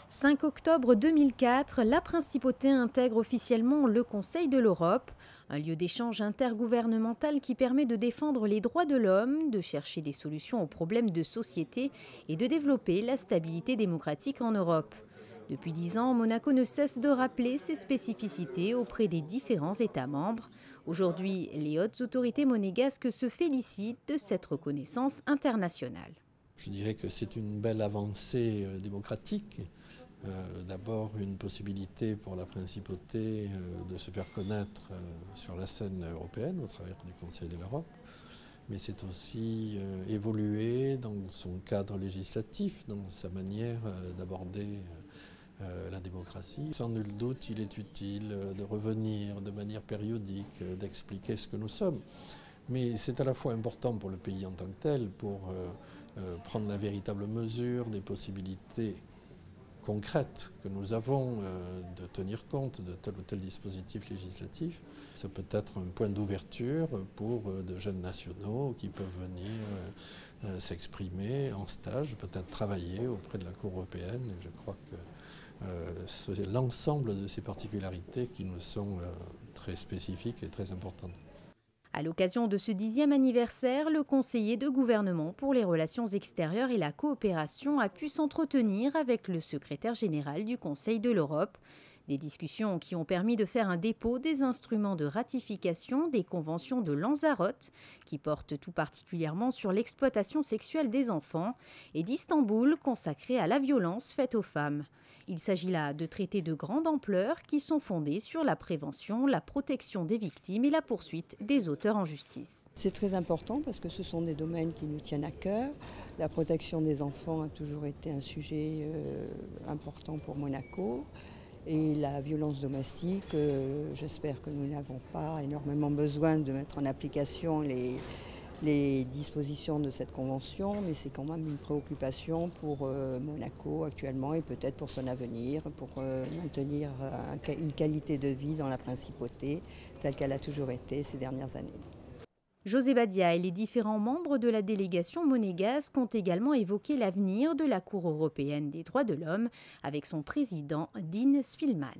5 octobre 2004, la Principauté intègre officiellement le Conseil de l'Europe, un lieu d'échange intergouvernemental qui permet de défendre les droits de l'homme, de chercher des solutions aux problèmes de société et de développer la stabilité démocratique en Europe. Depuis 10 ans, Monaco ne cesse de rappeler ses spécificités auprès des différents États membres. Aujourd'hui, les hautes autorités monégasques se félicitent de cette reconnaissance internationale. Je dirais que c'est une belle avancée démocratique. D'abord une possibilité pour la Principauté de se faire connaître sur la scène européenne au travers du Conseil de l'Europe. Mais c'est aussi évoluer dans son cadre législatif, dans sa manière d'aborder la démocratie. Sans nul doute, il est utile de revenir de manière périodique, d'expliquer ce que nous sommes. Mais c'est à la fois important pour le pays en tant que tel, pour prendre la véritable mesure des possibilités concrètes que nous avons de tenir compte de tel ou tel dispositif législatif. Ça peut être un point d'ouverture pour de jeunes nationaux qui peuvent venir s'exprimer en stage, peut-être travailler auprès de la Cour européenne. Et je crois que c'est l'ensemble de ces particularités qui nous sont très spécifiques et très importantes. À l'occasion de ce 10e anniversaire, le conseiller de gouvernement pour les relations extérieures et la coopération a pu s'entretenir avec le secrétaire général du Conseil de l'Europe. Des discussions qui ont permis de faire un dépôt des instruments de ratification des conventions de Lanzarote, qui portent tout particulièrement sur l'exploitation sexuelle des enfants, et d'Istanbul, consacré à la violence faite aux femmes. Il s'agit là de traités de grande ampleur qui sont fondés sur la prévention, la protection des victimes et la poursuite des auteurs en justice. C'est très important parce que ce sont des domaines qui nous tiennent à cœur. La protection des enfants a toujours été un sujet important pour Monaco. Et la violence domestique, j'espère que nous n'avons pas énormément besoin de mettre en application les dispositions de cette convention, mais c'est quand même une préoccupation pour Monaco actuellement et peut-être pour son avenir, pour maintenir une qualité de vie dans la principauté telle qu'elle a toujours été ces dernières années. José Badia et les différents membres de la délégation monégasque ont également évoqué l'avenir de la Cour européenne des droits de l'homme avec son président Dean Spillman.